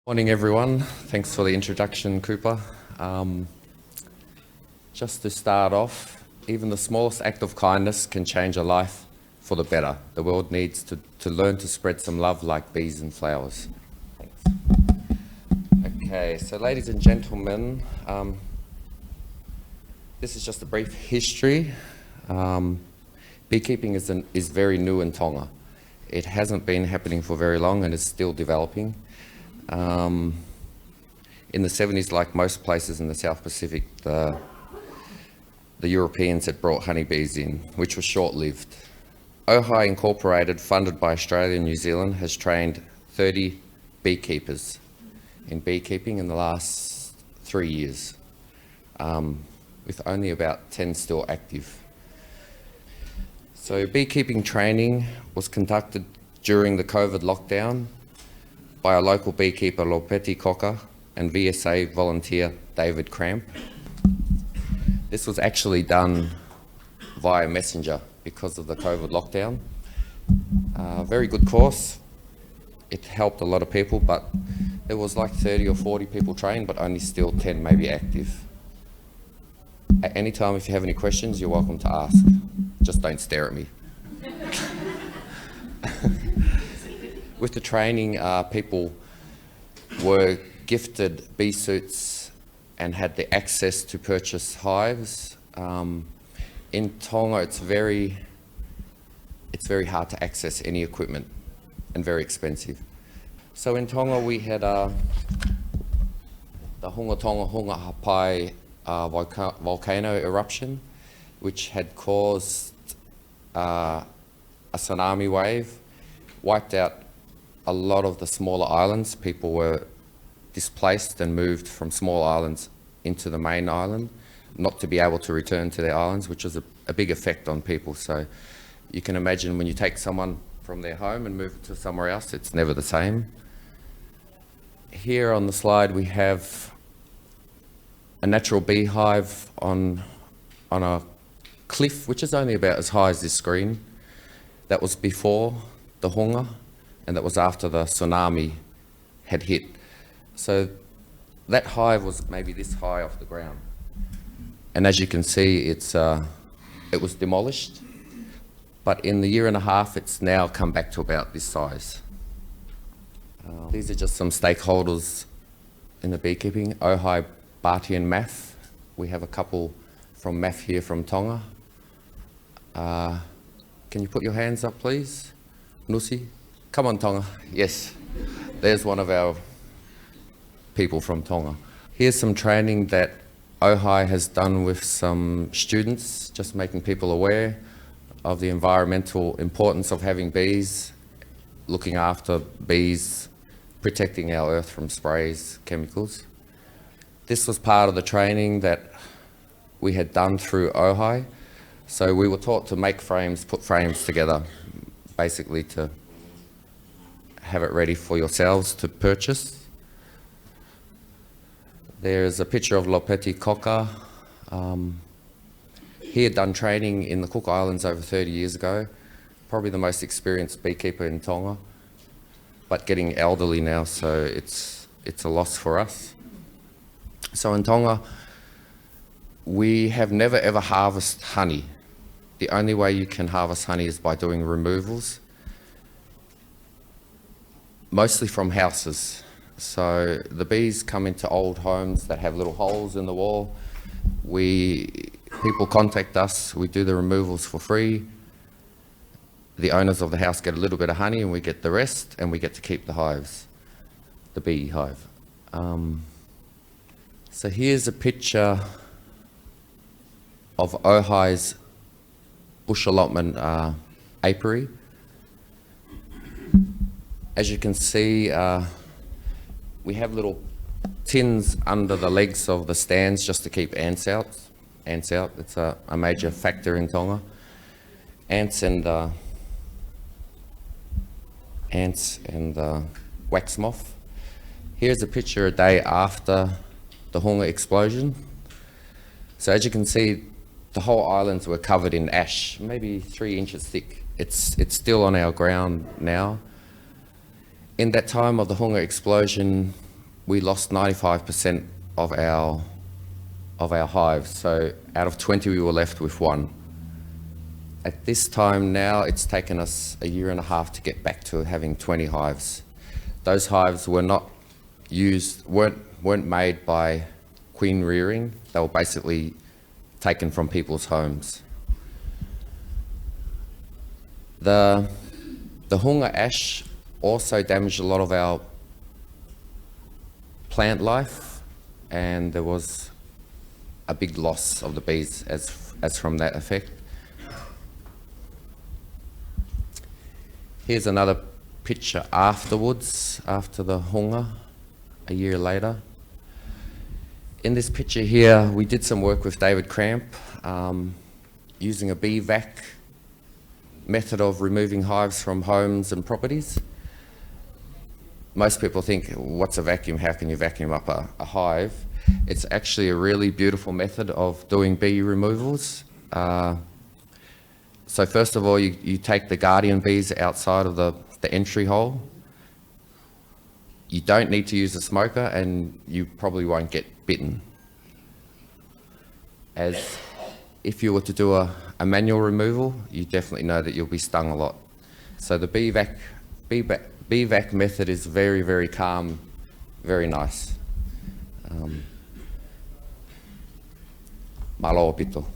Morning everyone, thanks for the introduction, Cooper. Just to start off, even the smallest act of kindness can change a life for the better. The world needs to learn to spread some love like bees and flowers. Thanks. Okay, so ladies and gentlemen, this is just a brief history. Beekeeping is very new in Tonga. It hasn't been happening for very long and is still developing. In the 70s, like most places in the South Pacific, the Europeans had brought honeybees in, which was short-lived. Ojai Incorporated, funded by Australia and New Zealand, has trained 30 beekeepers in beekeeping in the last 3 years, with only about 10 still active. So beekeeping training was conducted during the COVID lockdown by a local beekeeper, Lopeti Koka, and VSA volunteer, David Cramp. This was actually done via Messenger because of the COVID lockdown. Very good course. It helped a lot of people, but there was like 30 or 40 people trained, but only still 10 maybe active. At any time, if you have any questions, you're welcome to ask. Just don't stare at me. With the training, people were gifted bee suits and had the access to purchase hives. In Tonga, it's very hard to access any equipment and very expensive. So in Tonga, we had the Hunga Tonga Hunga Hapai volcano eruption, which had caused a tsunami wave, wiped out a lot of the smaller islands. People were displaced and moved from small islands into the main island, not to be able to return to their islands, which was a big effect on people. So you can imagine when you take someone from their home and move it to somewhere else, it's never the same. Here on the slide we have a natural beehive on a cliff, which is only about as high as this screen. That was before the Hunga, and that was after the tsunami had hit. So that hive was maybe this high off the ground. And as you can see, it was demolished, but in the year and a half, it's now come back to about this size. These are just some stakeholders in the beekeeping. Ojai, BATI and MAF. We have a couple from MAF here from Tonga. Can you put your hands up, please? Nusi? Come on, Tonga. Yes, there's one of our people from Tonga. Here's some training that Ojai has done with some students, just making people aware of the environmental importance of having bees, looking after bees, protecting our earth from sprays, chemicals. This was part of the training that we had done through Ojai. So we were taught to make frames, put frames together, basically to have it ready for yourselves to purchase. There's a picture of Lopeti Koka. He had done training in the Cook Islands over 30 years ago, probably the most experienced beekeeper in Tonga, but getting elderly now, so it's a loss for us. So in Tonga, we have never ever harvested honey. The only way you can harvest honey is by doing removals, mostly from houses. So the bees come into old homes that have little holes in the wall. People contact us, we do the removals for free. The owners of the house get a little bit of honey and we get the rest, and we get to keep the hives, the bee hive. So here's a picture of Ojai's bush allotment apiary. As you can see, we have little tins under the legs of the stands just to keep ants out. It's a major factor in Tonga. Ants and wax moth. Here's a picture a day after the Hunga explosion. So as you can see, the whole islands were covered in ash, maybe 3 inches thick. It's still on our ground now. In that time of the Hunga explosion, we lost 95% of our hives. So out of 20, we were left with 1. At this time now, it's taken us a year and a half to get back to having 20 hives. Those hives were not used, weren't made by queen rearing. They were basically taken from people's homes. The hunga ash also damaged a lot of our plant life, and there was a big loss of the bees as from that effect. Here's another picture afterwards, after the hunga, a year later. In this picture here, we did some work with David Cramp, using a bee vac method of removing hives from homes and properties. Most people think, what's a vacuum? How can you vacuum up a hive? It's actually a really beautiful method of doing bee removals. So first of all, you take the guardian bees outside of the entry hole. You don't need to use a smoker, and you probably won't get bitten. As if you were to do a manual removal, you definitely know that you'll be stung a lot. So the bee vac method is very, very calm, very nice. Malo pito.